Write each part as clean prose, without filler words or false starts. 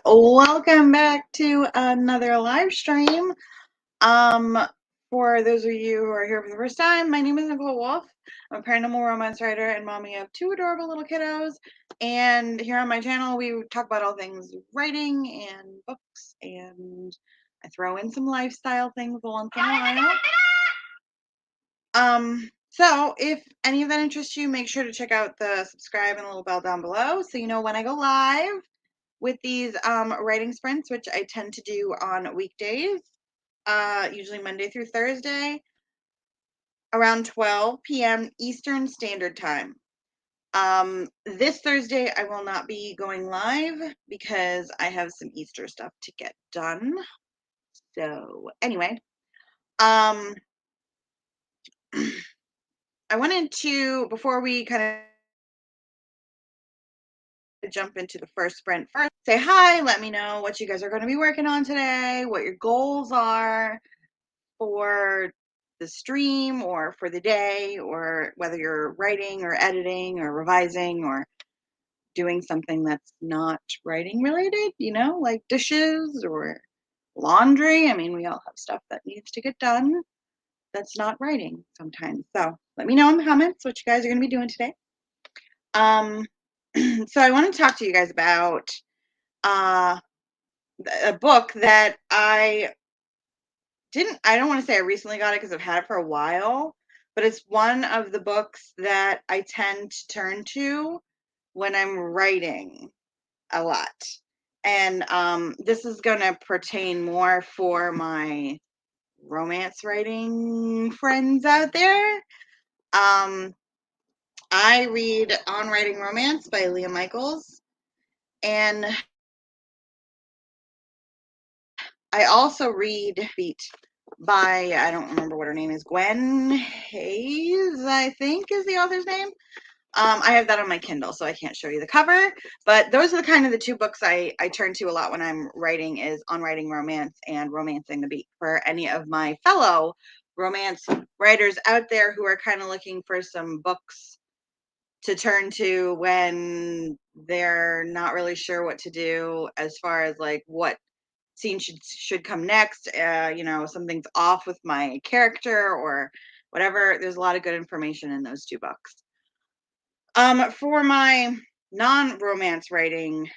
welcome back to another live stream. Um, for those of you who are here for the first time, my name is Nicole Wolf. I'm a paranormal romance writer and mommy of two adorable little kiddos. And here on my channel, we talk about all things writing and books, and I throw in some lifestyle things once in a while. So if any of that interests you, make sure to check out the subscribe and the little bell down below so you know when I go live with these writing sprints, which I tend to do on weekdays, usually Monday through Thursday, around 12 p.m. Eastern Standard Time. This Thursday, I will not be going live because I have some Easter stuff to get done. So anyway, I wanted to, before we kind of jump into the first sprint, first say hi, let me know what you guys are going to be working on today, what your goals are for the stream or for the day, or whether you're writing or editing or revising or doing something that's not writing related, like dishes or laundry. I mean, we all have stuff that needs to get done that's not writing sometimes. So let me know in the comments what you guys are going to be doing today. So I want to talk to you guys about a book that I don't want to say I recently got it because I've had it for a while, but it's one of the books that I tend to turn to when I'm writing a lot. And this is going to pertain more for my romance writing friends out there. I read On Writing Romance by Leah Michaels, and I also read Feet by, I don't remember what her name is, Gwen Hayes, I think is the author's name. I have that on my Kindle, so I can't show you the cover, but those are the kind of the two books I turn to a lot when I'm writing, is On Writing Romance and Romancing the Beat, for any of my fellow romance writers out there who are kind of looking for some books to turn to when they're not really sure what to do as far as like what scene should come next. Something's off with my character or whatever. There's a lot of good information in those two books. For my non-romance writing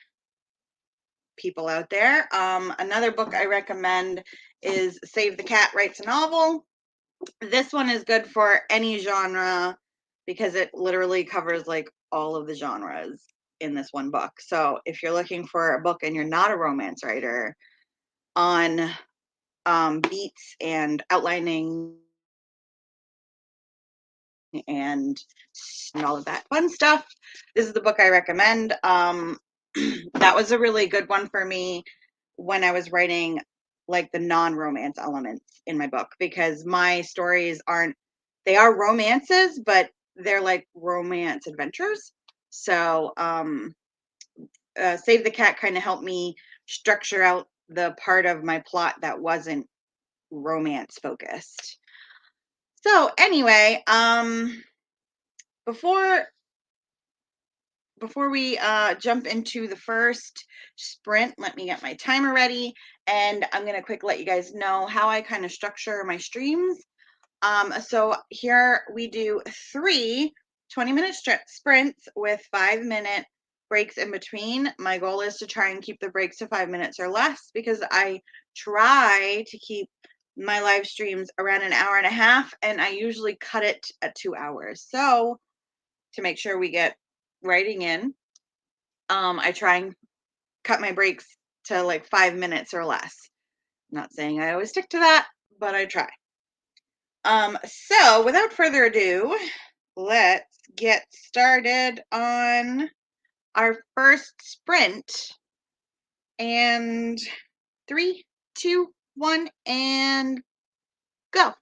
people out there, another book I recommend is Save the Cat Writes a Novel. This one is good for any genre because it literally covers like all of the genres in this one book. So if you're looking for a book and you're not a romance writer on beats and outlining and all of that fun stuff, this is the book I recommend. That was a really good one for me when I was writing like the non-romance elements in my book, because my stories they are romances, but they're like romance adventures. So Save the Cat kind of helped me structure out the part of my plot that wasn't romance focused. So anyway, before we jump into the first sprint, let me get my timer ready, and I'm going to quick let you guys know how I kind of structure my streams. So here we do 3 20-minute sprints with 5-minute breaks in between. My goal is to try and keep the breaks to 5 minutes or less, because I try to keep my live streams around an hour and a half, and I usually cut it at 2 hours. So to make sure we get writing in, I try and cut my breaks to like 5 minutes or less. Not saying I always stick to that, but I try. So without further ado, let's get started on our first sprint. And 3, 2, 1, and go.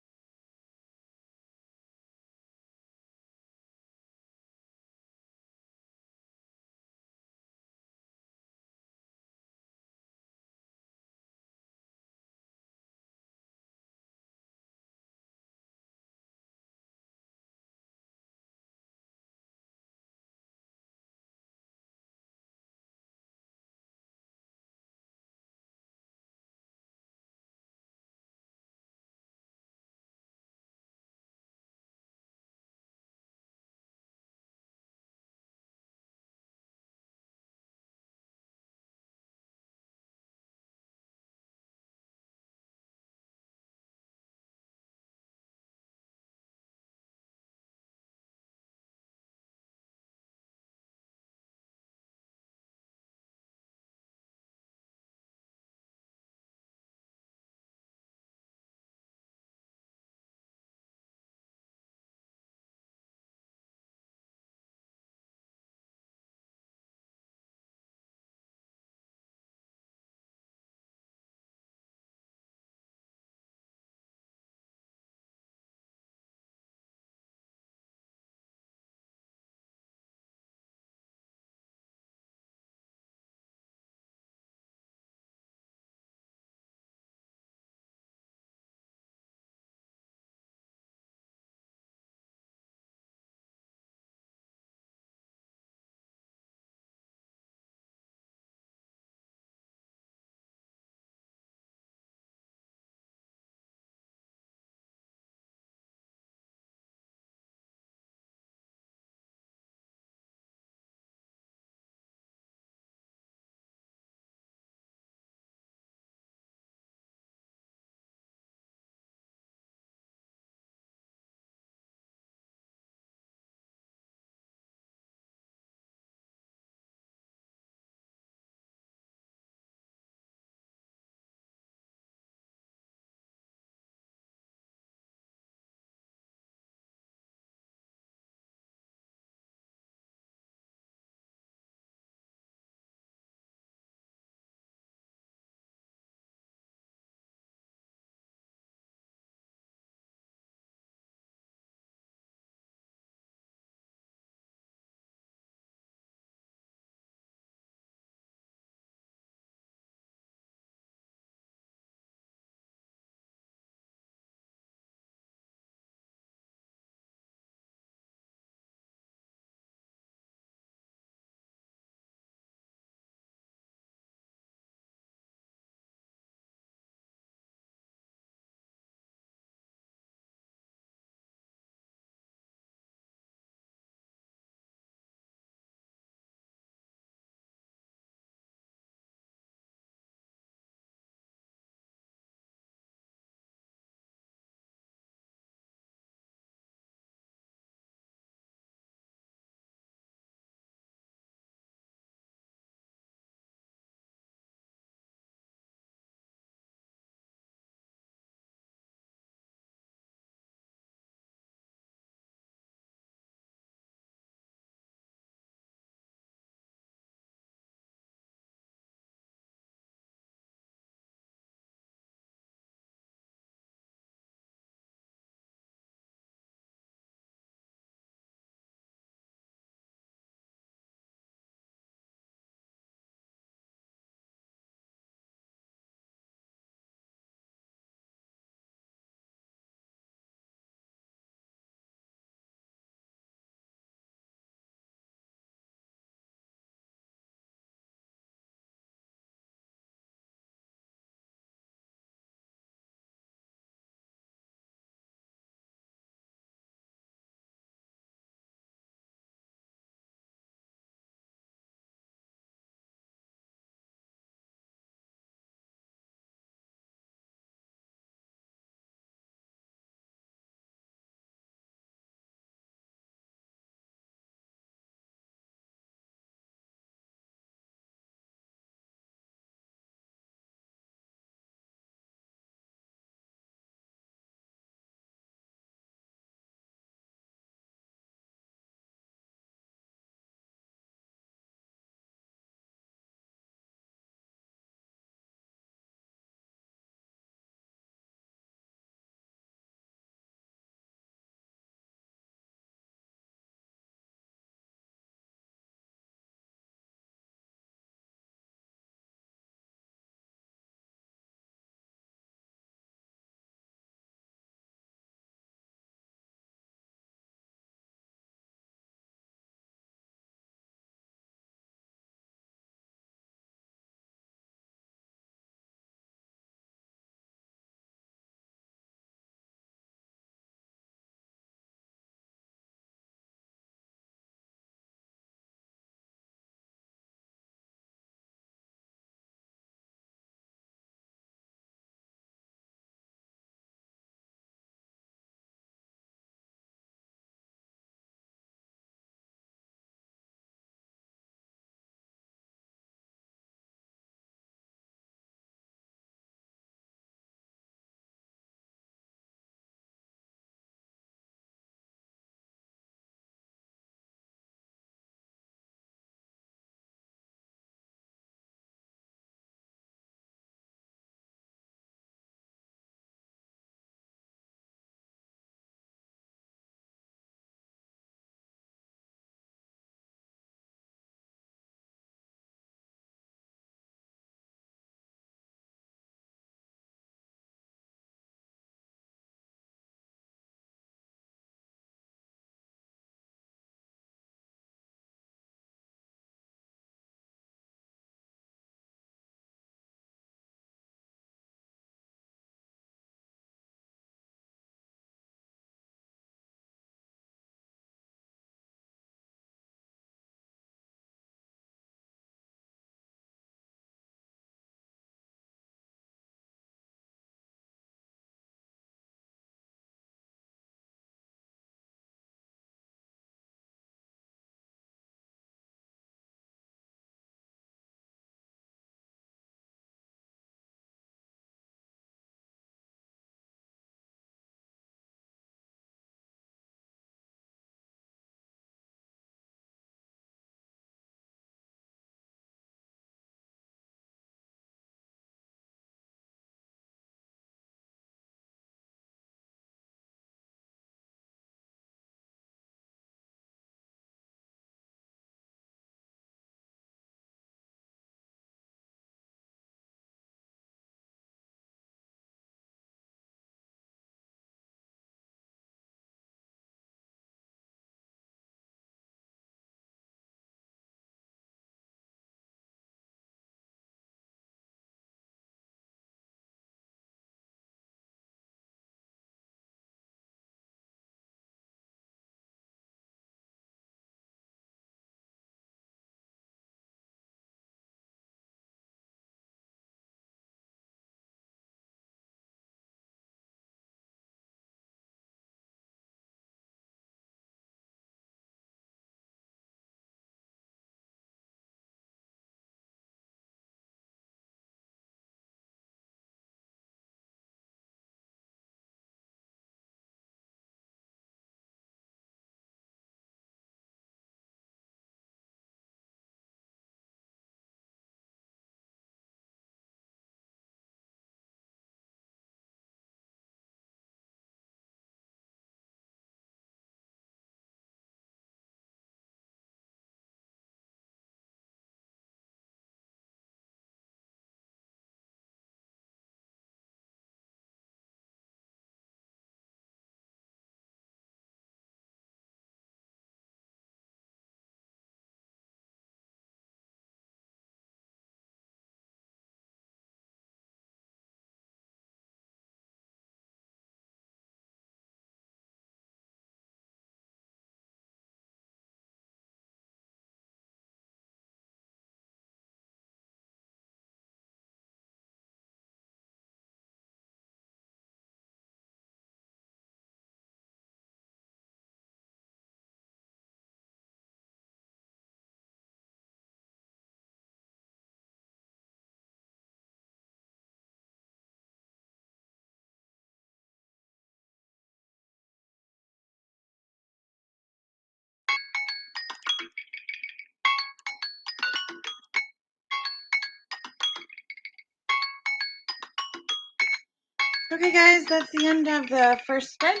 Okay, guys, that's the end of the first sprint.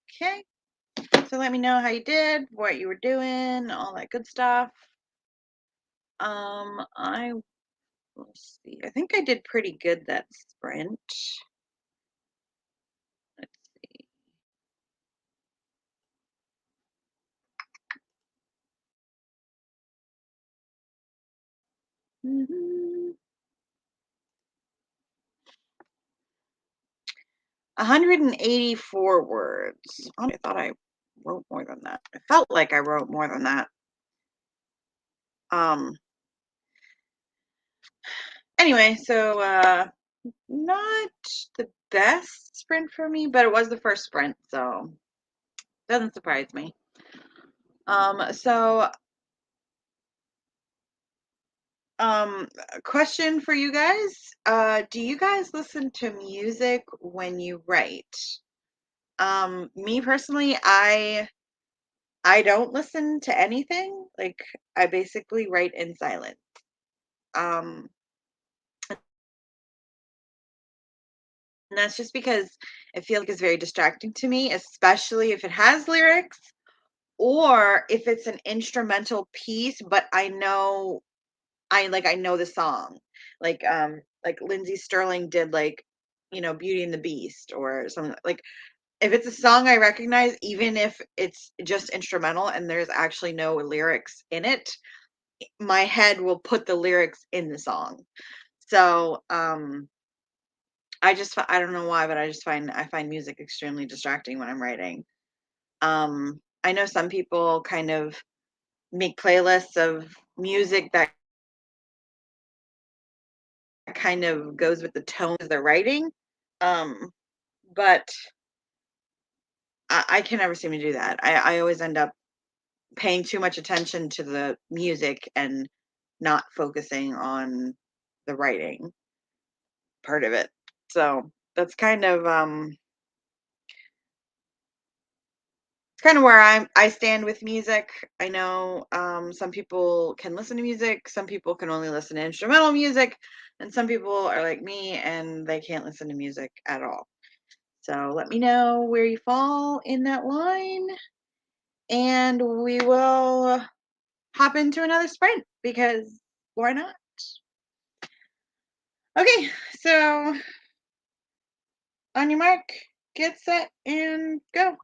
Okay, so let me know how you did, what you were doing, all that good stuff. Let's see. I think I did pretty good that sprint. Let's see. Mm-hmm. 184 words. I thought I wrote more than that. I felt like I wrote more than that. Um. Anyway, so not the best sprint for me, but it was the first sprint, so doesn't surprise me. So question for you guys. Do you guys listen to music when you write? Me personally, I don't listen to anything. Like I basically write in silence. Um, and that's just because I feel like it's very distracting to me, especially if it has lyrics or if it's an instrumental piece, but I know the song. Like Lindsey Sterling did like, Beauty and the Beast or something like if it's a song I recognize, even if it's just instrumental and there's actually no lyrics in it, my head will put the lyrics in the song. So, I don't know why, but I find music extremely distracting when I'm writing. I know some people kind of make playlists of music that kind of goes with the tone of their writing. Um, but I can never seem to do that. I always end up paying too much attention to the music and not focusing on the writing part of it. So that's it's kind of where I stand with music. I know some people can listen to music, some people can only listen to instrumental music, and some people are like me and they can't listen to music at all. So let me know where you fall in that line, and we will hop into another sprint because why not? Okay, so on your mark, get set, and go.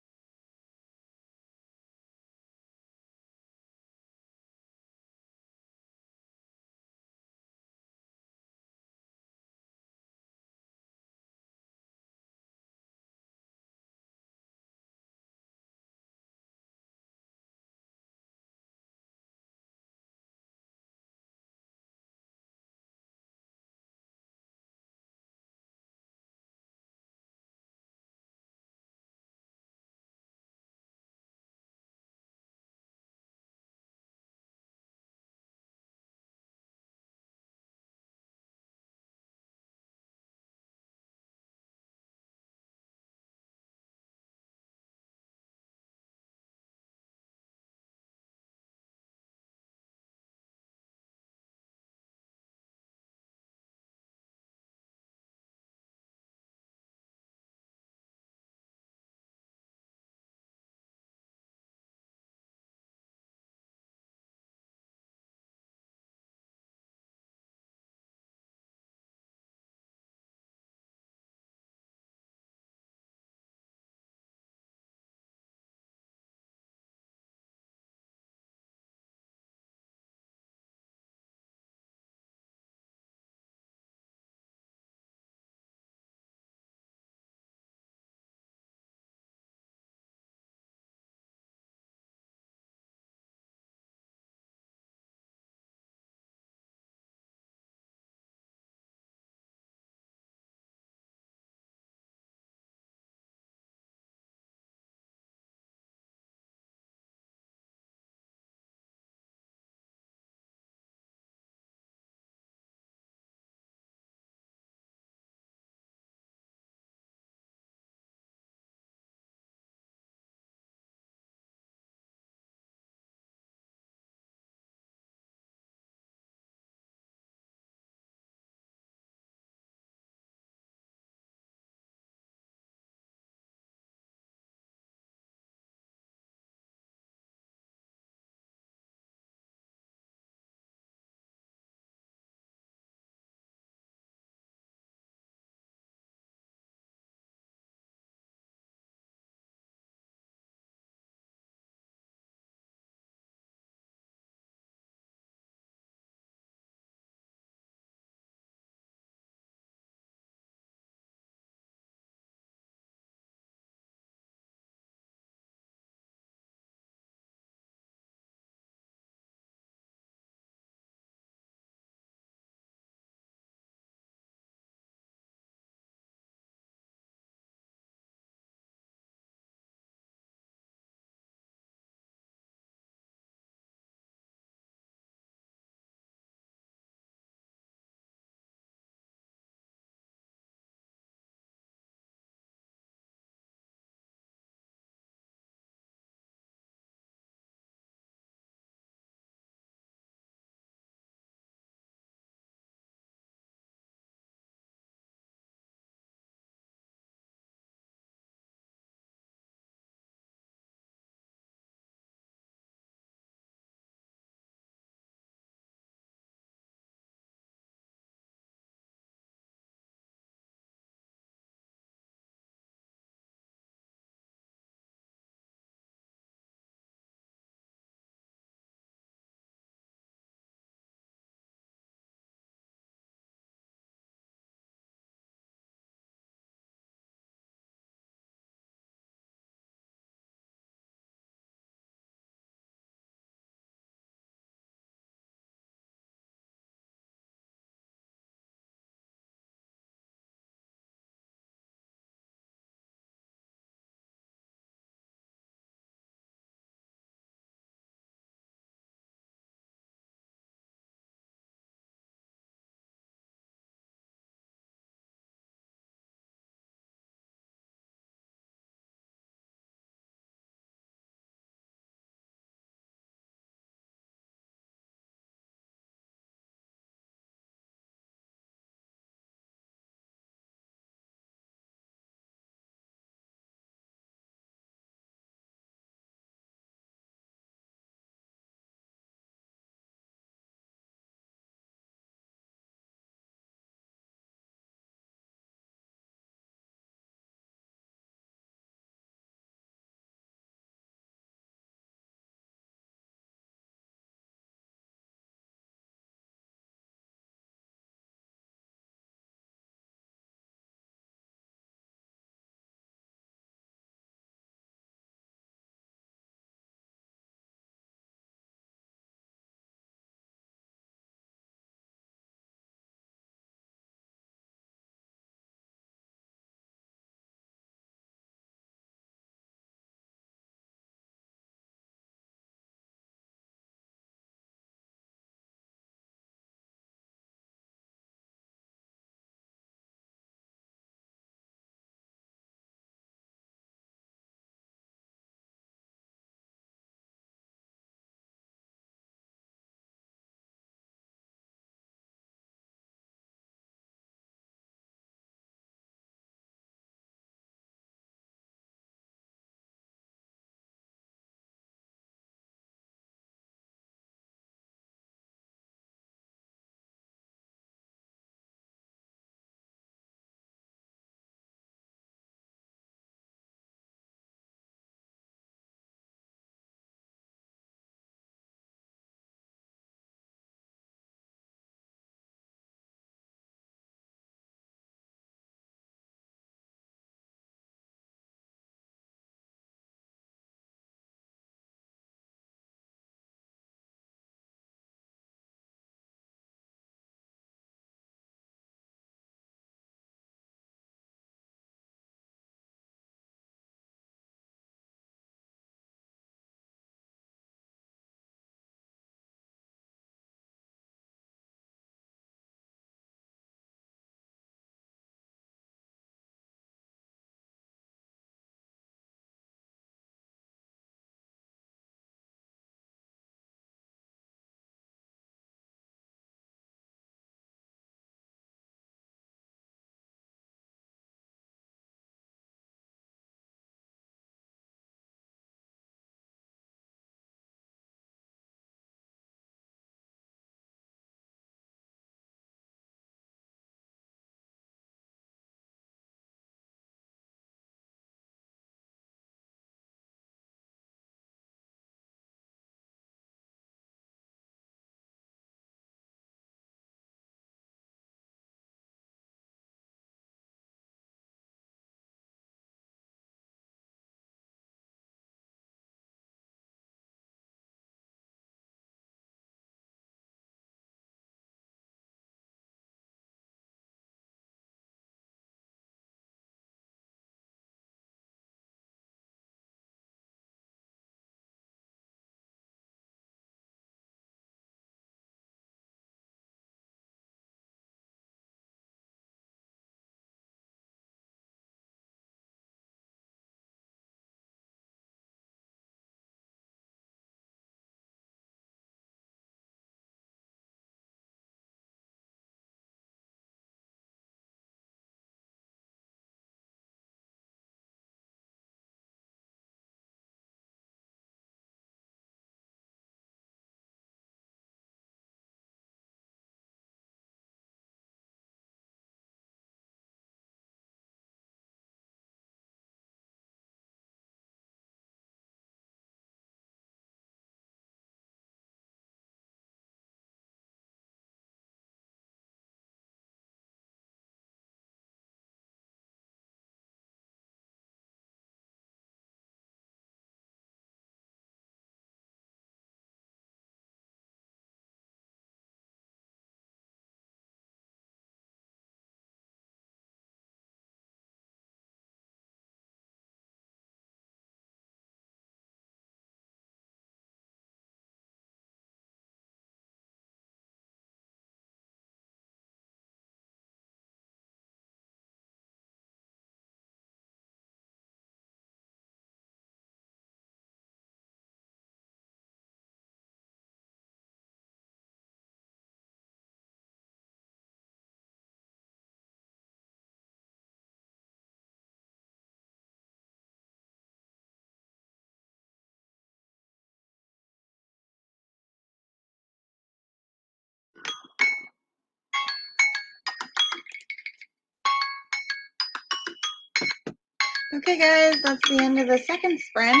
Okay, guys, that's the end of the second sprint.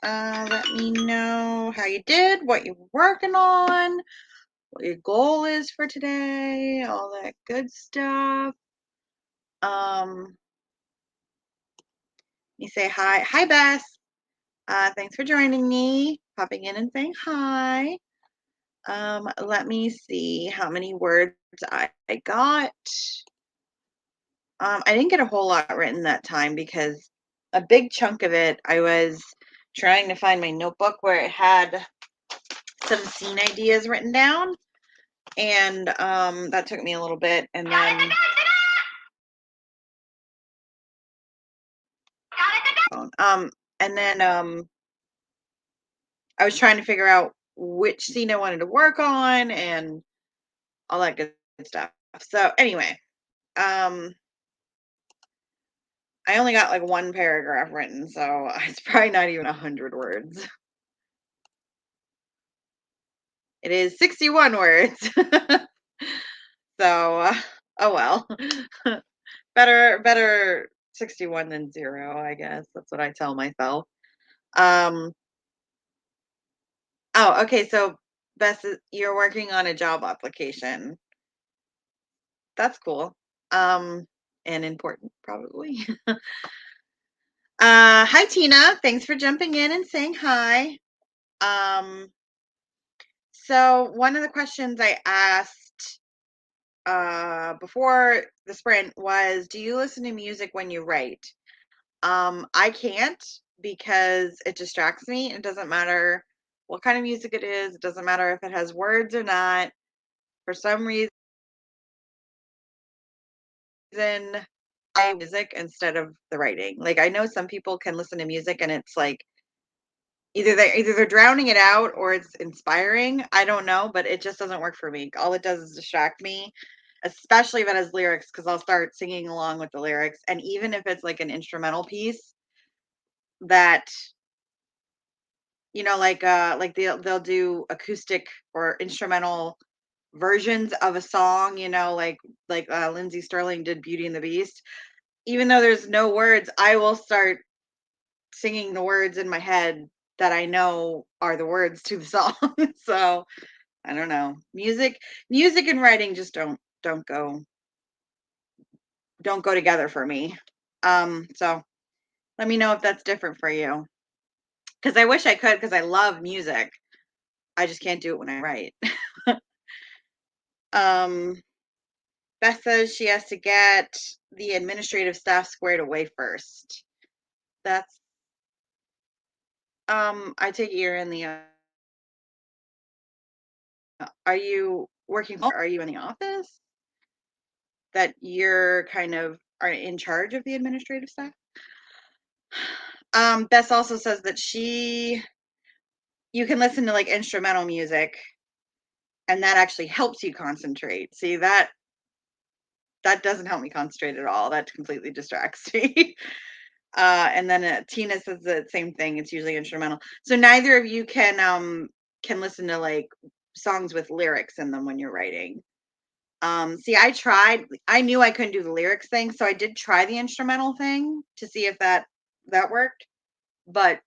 Let me know how you did, what you're working on, what your goal is for today, all that good stuff. You say hi. Hi, Bess. Thanks for joining me, popping in and saying hi. Let me see how many words I got. I didn't get a whole lot written that time because a big chunk of it, I was trying to find my notebook where it had some scene ideas written down, and that took me a little bit. And then I was trying to figure out which scene I wanted to work on and all that good stuff. So anyway, I only got like one paragraph written, so it's probably not even 100 words. It is 61 words. So, oh well. Better 61 than 0, I guess. That's what I tell myself. Oh, okay, so Bess, you're working on a job application. That's cool. And important, probably. Hi Tina. Thanks for jumping in and saying hi. So one of the questions I asked before the sprint was, do you listen to music when you write? I can't because it distracts me. It doesn't matter what kind of music it is. It doesn't matter if it has words or not. For some reason, I music instead of the writing. Like I know some people can listen to music and it's like either they're drowning it out or it's inspiring. I don't know, but it just doesn't work for me. All it does is distract me, especially if it has lyrics, because I'll start singing along with the lyrics. And even if it's like an instrumental piece that like they'll do acoustic or instrumental versions of a song, like Lindsey Sterling did Beauty and the Beast. Even though there's no words, I will start singing the words in my head that I know are the words to the song. So I don't know. Music and writing just don't go together for me. So let me know if that's different for you. Because I wish I could, because I love music. I just can't do it when I write. um Beth says she has to get the administrative staff squared away first. That's I take it you're in the are you working, are you in the office that you're kind of are in charge of the administrative staff? Bess also says that you can listen to like instrumental music and that actually helps you concentrate. See, that doesn't help me concentrate at all. That completely distracts me. And then Tina says the same thing. It's usually instrumental. So neither of you can listen to like songs with lyrics in them when you're writing. See, I knew I couldn't do the lyrics thing, so I did try the instrumental thing to see if that worked, but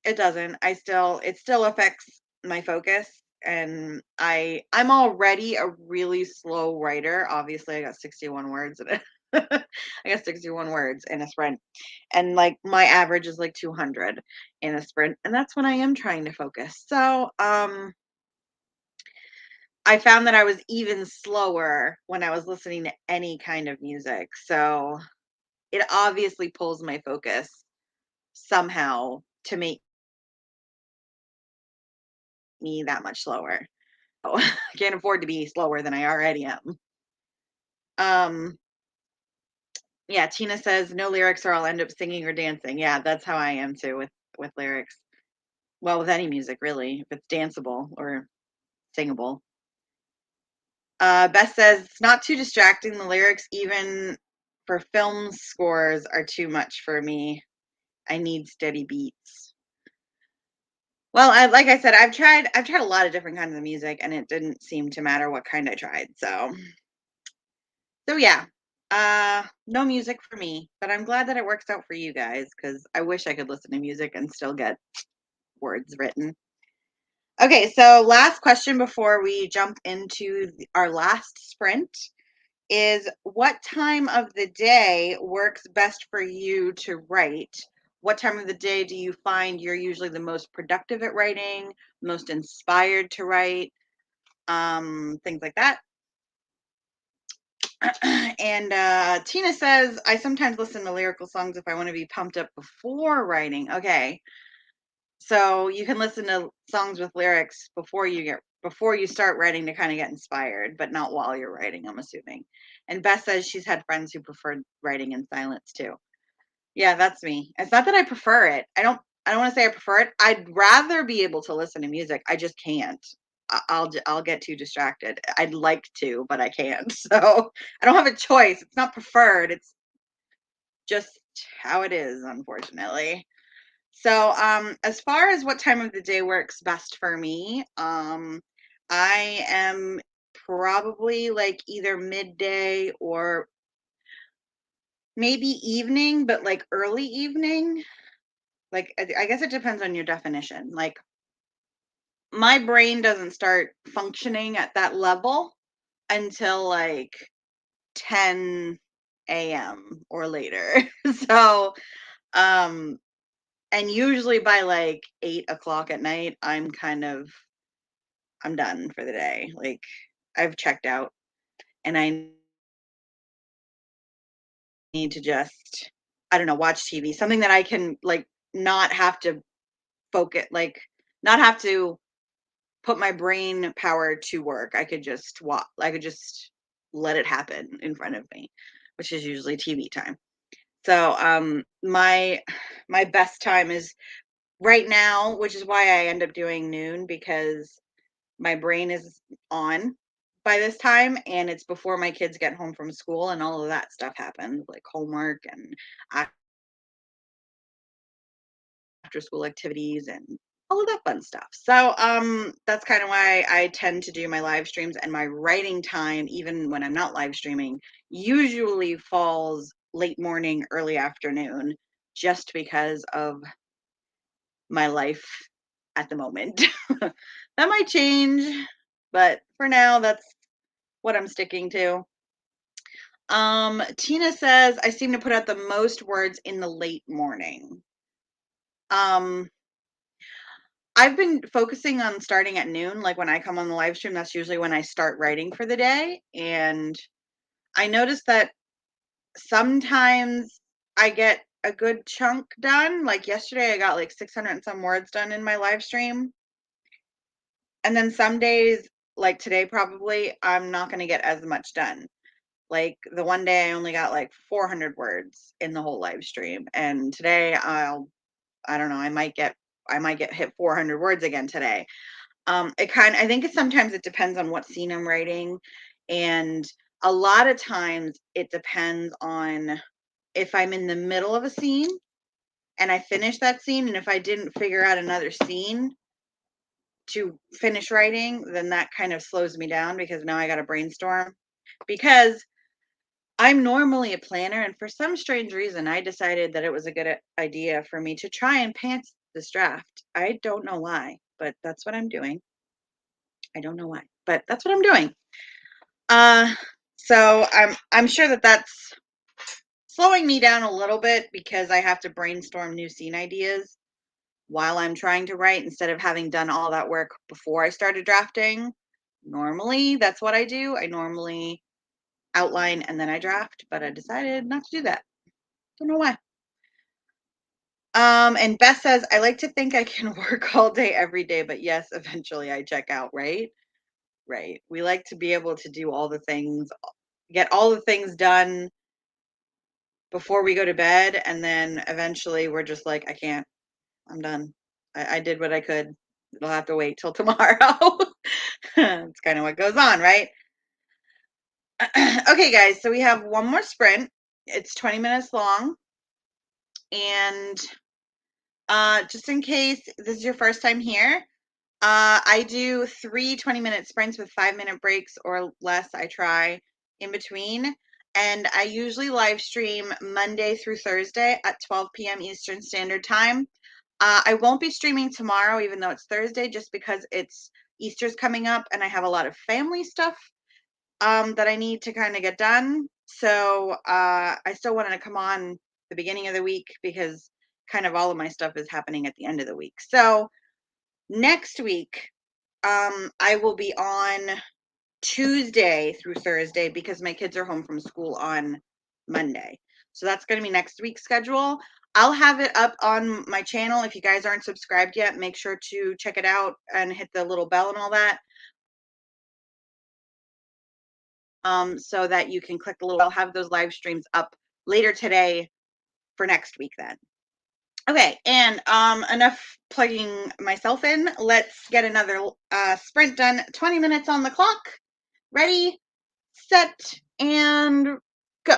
it doesn't. It still affects my focus, and I'm already a really slow writer. Obviously, I got 61 words in it. I got 61 words in a sprint, and like my average is like 200 in a sprint, and that's when I am trying to focus. So, I found that I was even slower when I was listening to any kind of music. So, it obviously pulls my focus somehow to make me that much slower. So, I can't afford to be slower than I already am. Um, yeah, Tina says no lyrics or I'll end up singing or dancing. Yeah, that's how I am too with lyrics. Well, with any music really, if it's danceable or singable. Beth says it's not too distracting. The lyrics, even for film scores, are too much for me. I need steady beats. Well, like I said, I've tried a lot of different kinds of music, and it didn't seem to matter what kind I tried. So yeah. No music for me, but I'm glad that it works out for you guys because I wish I could listen to music and still get words written. Okay, so last question before we jump into our last sprint is what time of the day works best for you to write? What time of the day do you find you're usually the most productive at writing, most inspired to write, things like that? And Tina says, I sometimes listen to lyrical songs if I want to be pumped up before writing. Okay. So you can listen to songs with lyrics before you start writing to kind of get inspired, but not while you're writing, I'm assuming. And Beth says she's had friends who preferred writing in silence too. Yeah, that's me. It's not that I prefer it. I don't want to say I prefer it. I'd rather be able to listen to music. I just can't. I'll get too distracted. I'd like to, but I can't. So I don't have a choice. It's not preferred. It's just how it is, unfortunately. So, as far as what time of the day works best for me, I am probably like either midday or maybe evening, but like early evening. Like, I guess it depends on your definition. Like, my brain doesn't start functioning at that level until like 10 a.m. or later. So, um, and usually by like 8 o'clock at night, I'm done for the day. Like, I've checked out and I need to just, I don't know, watch TV, something that I can like not have to focus, like, not have to put my brain power to work. I could just let it happen in front of me, which is usually TV time. So, my best time is right now, which is why I end up doing noon because my brain is on by this time and it's before my kids get home from school and all of that stuff happens, like homework and after school activities and all of that fun stuff. So that's kind of why I tend to do my live streams, and my writing time, even when I'm not live streaming, usually falls late morning, early afternoon, just because of my life at the moment. That might change, but for now, that's what I'm sticking to. Tina says I seem to put out the most words in the late morning. Um, I've been focusing on starting at noon. Like when I come on the live stream, that's usually when I start writing for the day. And I noticed that sometimes I get a good chunk done. Like yesterday, I got like 600 and some words done in my live stream. And then some days, like today, probably, I'm not going to get as much done. Like the one day I only got like 400 words in the whole live stream. And today I don't know, I might get hit 400 words again today. I think sometimes it depends on what scene I'm writing, and a lot of times it depends on if I'm in the middle of a scene and I finish that scene, and if I didn't figure out another scene to finish writing, then that kind of slows me down because now I got to brainstorm. Because I'm normally a planner, and for some strange reason, I decided that it was a good idea for me to try and pants this draft. I don't know why, but that's what I'm doing. I don't know why, but that's what I'm doing. Uh, so I'm sure that that's slowing me down a little bit because I have to brainstorm new scene ideas while I'm trying to write instead of having done all that work before I started drafting. Normally, that's what I do. I normally outline and then I draft, but I decided not to do that. Don't know why. And Beth says, I like to think I can work all day every day, but yes, eventually I check out, right? Right. We like to be able to do all the things, get all the things done before we go to bed, and then eventually we're just like, I can't. I'm done. I did what I could. It'll have to wait till tomorrow. It's kind of what goes on, right? Okay, guys, so we have one more sprint. It's 20 minutes long. And just in case this is your first time here, I do 3 20-minute sprints with 5-minute breaks or less. I try in between. and I usually live stream Monday through Thursday at 12 p.m. Eastern Standard Time. I won't be streaming tomorrow, even though it's Thursday, just because it's Easter's coming up and I have a lot of family stuff that I need to kind of get done. So I still wanted to come on the beginning of the week because kind of all of my stuff is happening at the end of the week. So next week, I will be on Tuesday through Thursday because my kids are home from school on Monday. So that's going to be next week's schedule. I'll have it up on my channel. If you guys aren't subscribed yet, make sure to check it out and hit the little bell and all that. So that you can click the little, I'll have those live streams up later today for next week then. Okay, and enough plugging myself in. Let's get another sprint done. 20 minutes on the clock. Ready, set, and go.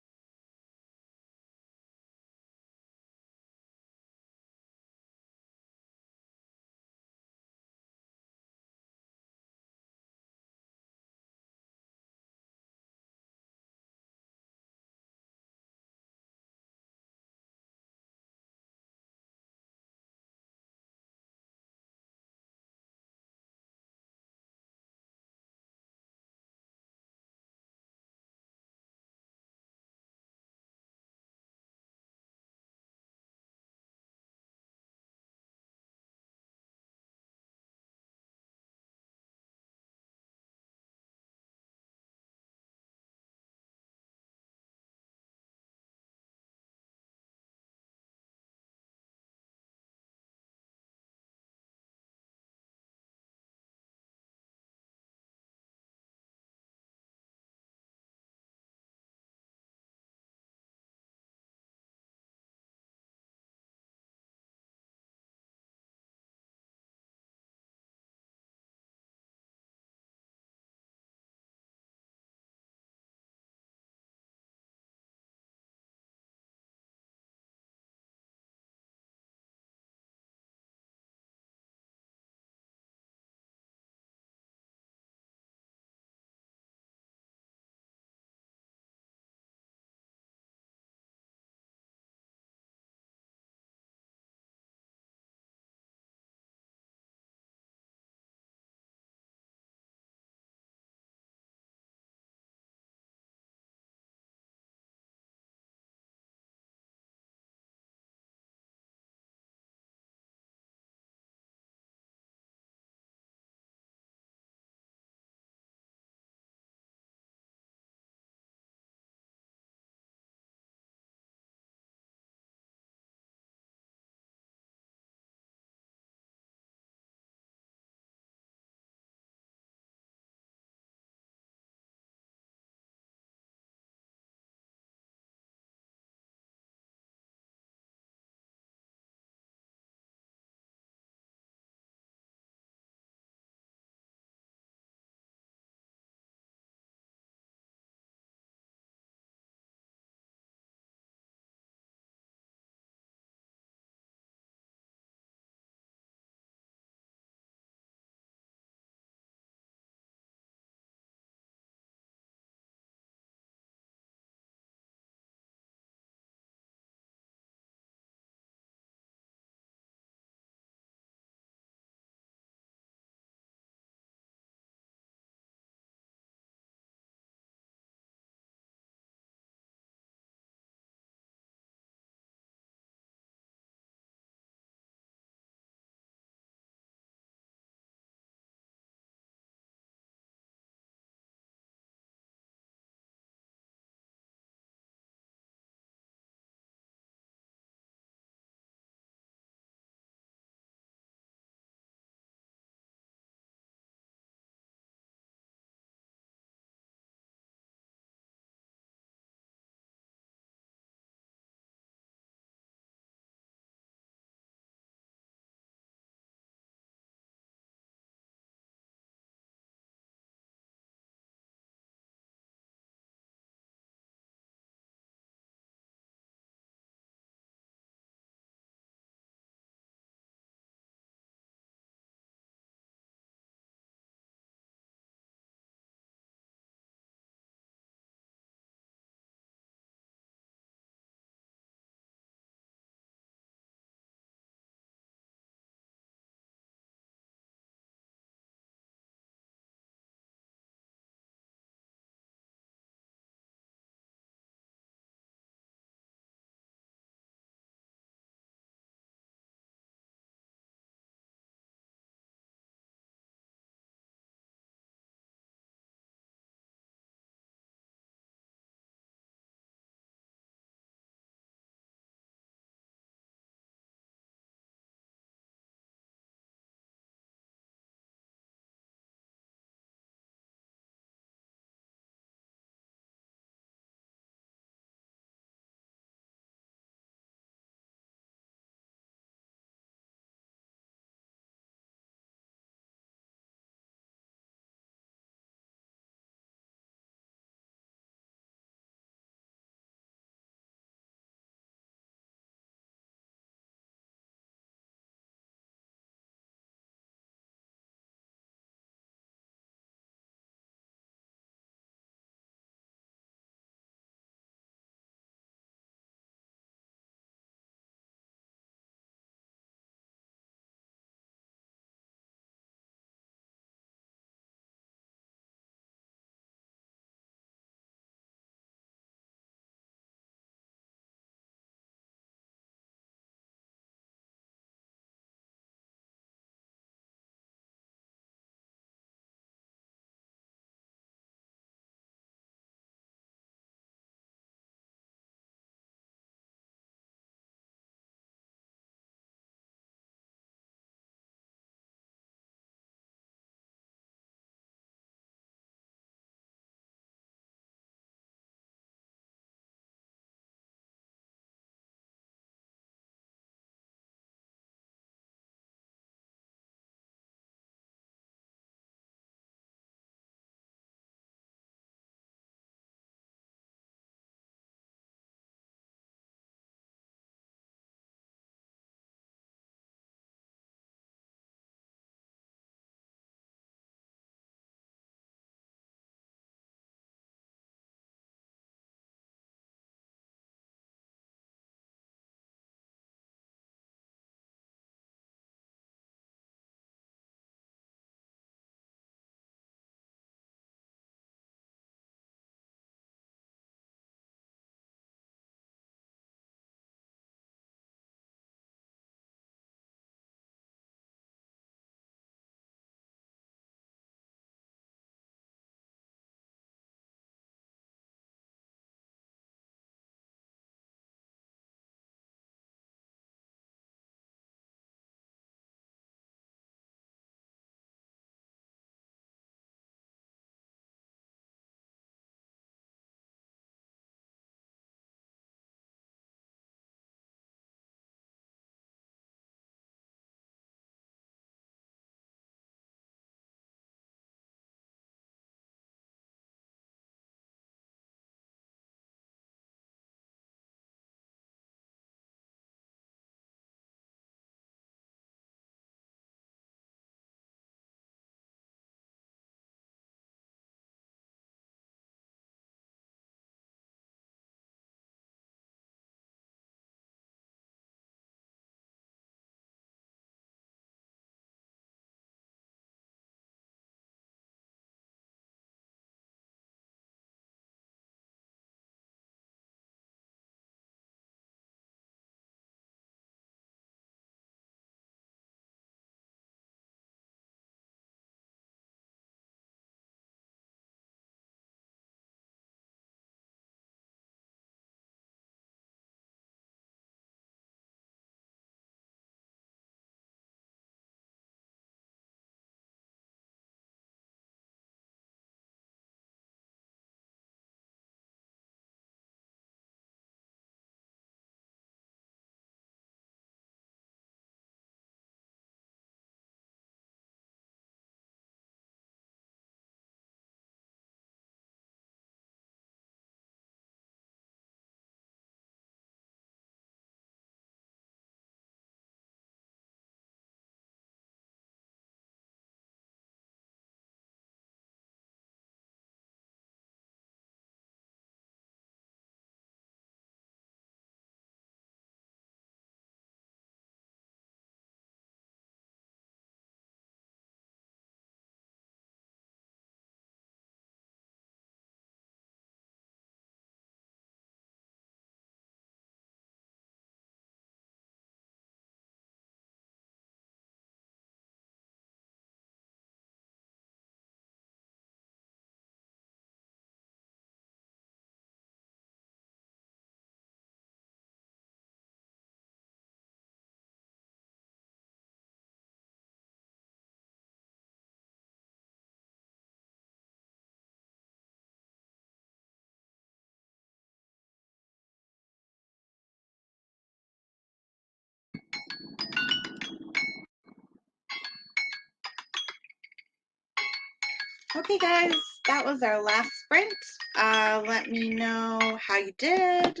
Okay, guys, that was our last sprint. Let me know how you did,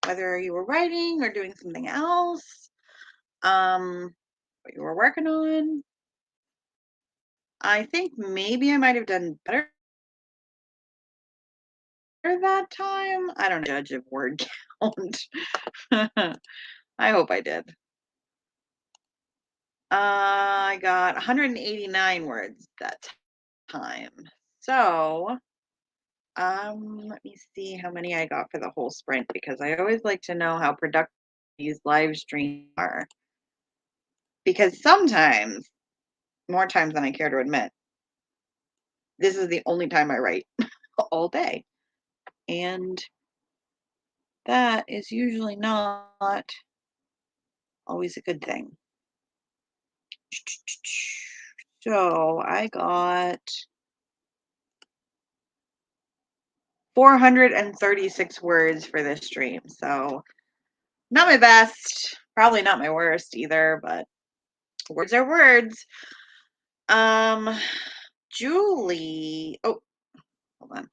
whether you were writing or doing something else, what you were working on. I think maybe I might have done better that time. I don't judge of word count. I hope I did. I got 189 words that time. So, let me see how many I got for the whole sprint because I always like to know how productive these live streams are. Because sometimes, more times than I care to admit, this is the only time I write all day. And that is usually not always a good thing. So I got 436 words for this stream. So not my best, probably not my worst either, but words are words. Julie. Oh, hold on.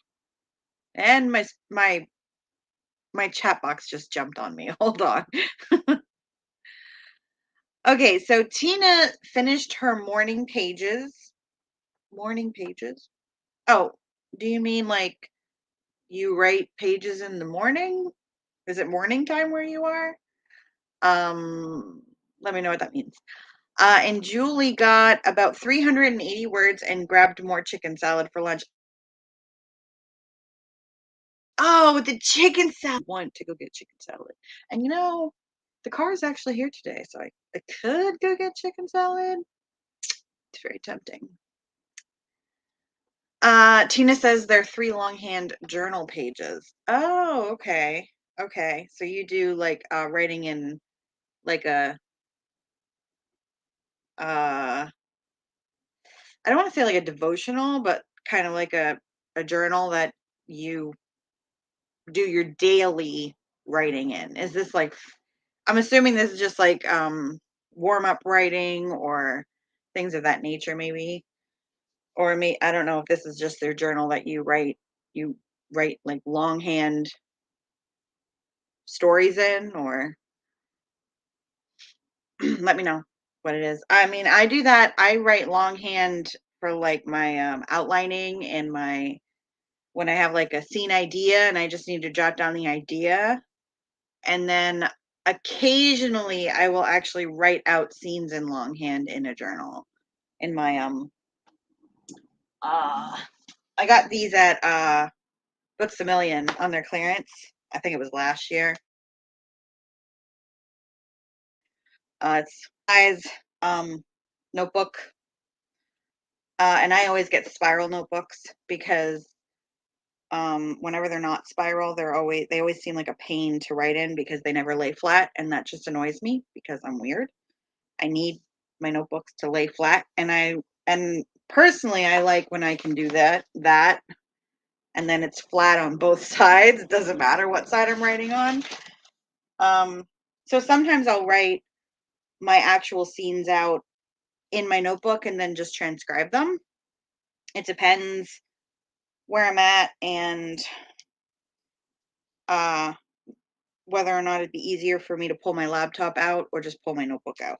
And my chat box just jumped on me. Hold on. Okay, so Tina finished her morning pages. Morning pages? Oh, do you mean like you write pages in the morning? Is it morning time where you are? Let me know what that means. And Julie got about 380 words and grabbed more chicken salad for lunch. Oh, the chicken salad. I want to go get chicken salad. And the car is actually here today, so I could go get chicken salad. It's very tempting. Tina says they're 3 longhand journal pages. Oh, okay. Okay. So you do like writing in like a I don't want to say like a devotional, but kind of like a journal that you do your daily writing in. Is this like I'm assuming this is just like warm up writing or things of that nature maybe. Or I don't know if this is just their journal that you write like longhand stories in or let me know what it is. I mean, I do that. I write longhand for like my outlining and my when I have like a scene idea and I just need to jot down the idea. And then occasionally I will actually write out scenes in longhand in a journal. In my I got these at Books a Million on their clearance. I think it was last year. It's size notebook. And I always get spiral notebooks because whenever they're not spiral, they always seem like a pain to write in because they never lay flat, and that just annoys me because I'm weird. I need my notebooks to lay flat, and personally I like when I can do that and then it's flat on both sides. It doesn't matter what side I'm writing on. So sometimes I'll write my actual scenes out in my notebook and then just transcribe them. It depends where I'm at and uh, whether or not it'd be easier for me to pull my laptop out or just pull my notebook out.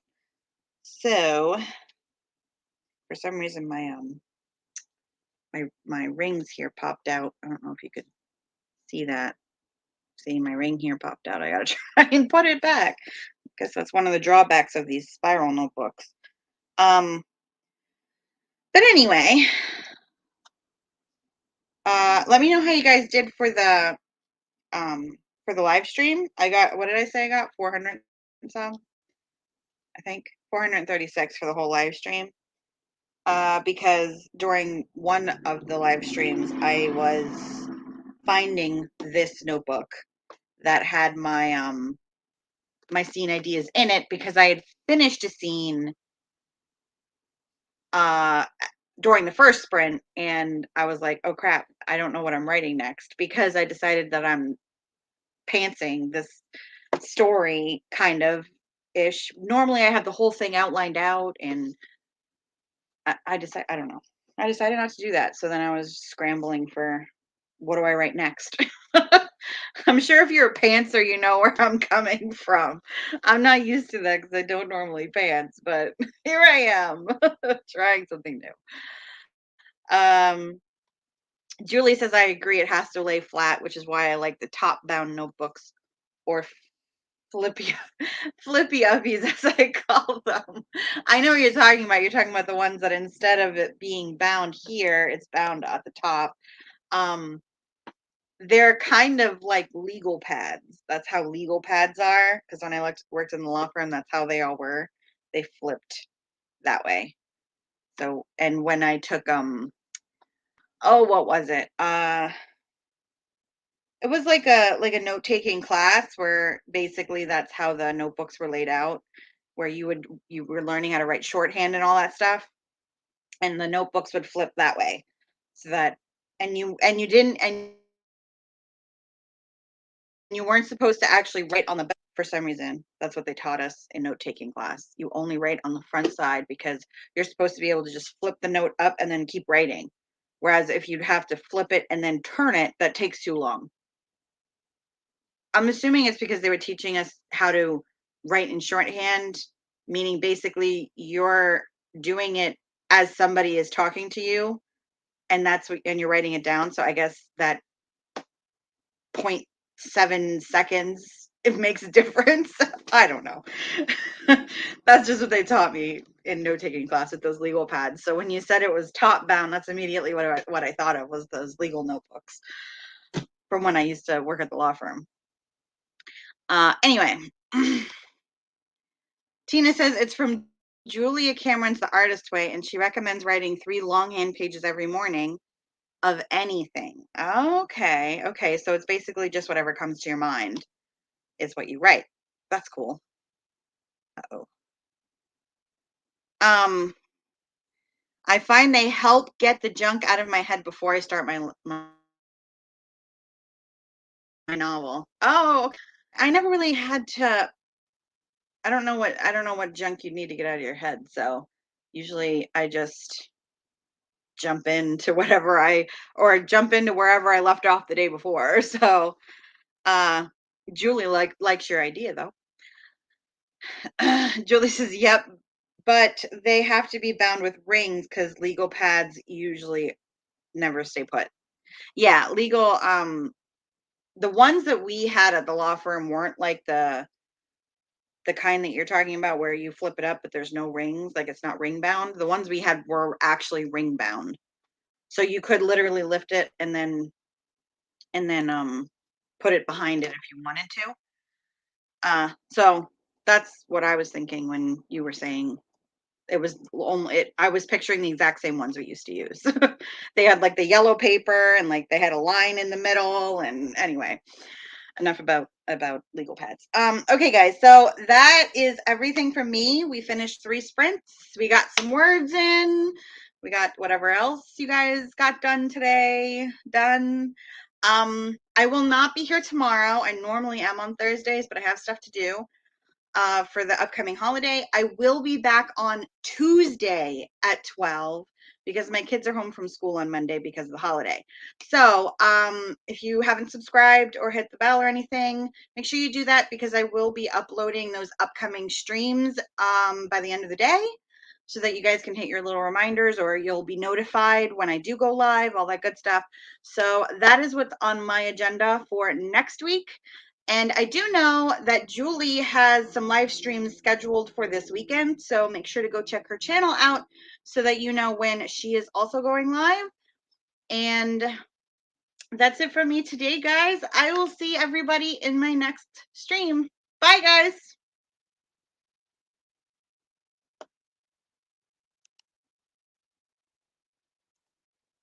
So for some reason my rings here popped out. I don't know if you could see that. See, my ring here popped out. I gotta try and put it back. Guess that's one of the drawbacks of these spiral notebooks. But anyway, let me know how you guys did for the live stream. I got what did I say? I got 400 some. I think 436 for the whole live stream. Because during one of the live streams, I was finding this notebook that had my scene ideas in it because I had finished a scene uh during the first sprint and I was like, oh crap, I don't know what I'm writing next because I decided that I'm pantsing this story kind of ish. Normally I have the whole thing outlined out and I decide I don't know. I decided not to do that. So then I was scrambling for what do I write next? I'm sure if you're a pantser, you know where I'm coming from. I'm not used to that because I don't normally pants, but here I am trying something new. Julie says, I agree. It has to lay flat, which is why I like the top bound notebooks or flippy flippy uppies, as I call them. I know what you're talking about. You're talking about the ones that instead of it being bound here, it's bound at the top. They're kind of like legal pads. That's how legal pads are. Because when I worked in the law firm, that's how they all were. They flipped that way. So, and when I took oh, what was it? It was like a note-taking class where basically that's how the notebooks were laid out, where you were learning how to write shorthand and all that stuff, and the notebooks would flip that way. So that and you didn't and you weren't supposed to actually write on the back for some reason. That's what they taught us in note-taking class. You only write on the front side because you're supposed to be able to just flip the note up and then keep writing. Whereas if you'd have to flip it and then turn it, that takes too long. I'm assuming it's because they were teaching us how to write in shorthand, meaning basically you're doing it as somebody is talking to you, and and you're writing it down. So I guess that 0.7 seconds it makes a difference. I don't know. That's just what they taught me in note-taking class with those legal pads. So when you said it was top bound, that's immediately what I thought of was those legal notebooks from when I used to work at the law firm. Anyway, Tina says it's from Julia Cameron's The Artist Way, and she recommends writing 3 longhand pages every morning of anything. Okay, okay, so it's basically just whatever comes to your mind is what you write. That's cool. Uh-oh. I find they help get the junk out of my head before I start my novel. Oh, I never really had to. I don't know what junk you need to get out of your head. So usually I just jump into jump into wherever I left off the day before. So Julie likes your idea though. Julie says, "Yep, but they have to be bound with rings because legal pads usually never stay put." Yeah, legal. The ones that we had at the law firm weren't like the kind that you're talking about where you flip it up, but there's no rings, like it's not ring bound. The ones we had were actually ring bound, so you could literally lift it and then put it behind it if you wanted to. So that's what I was thinking when you were saying it was only it. I was picturing the exact same ones we used to use. They had like the yellow paper and like they had a line in the middle. And anyway, enough about legal pads. Okay, guys. So that is everything from me. We finished 3 sprints. We got some words in. We got whatever else you guys got done today. Done. I will not be here tomorrow. I normally am on Thursdays, but I have stuff to do for the upcoming holiday. I will be back on Tuesday at 12 because my kids are home from school on Monday because of the holiday. So if you haven't subscribed or hit the bell or anything, make sure you do that because I will be uploading those upcoming streams by the end of the day so that you guys can hit your little reminders or you'll be notified when I do go live, all that good stuff. So that is what's on my agenda for next week. And I do know that Julie has some live streams scheduled for this weekend, so make sure to go check her channel out so that you know when she is also going live. And that's it from me today, guys. I will see everybody in my next stream. Bye, guys.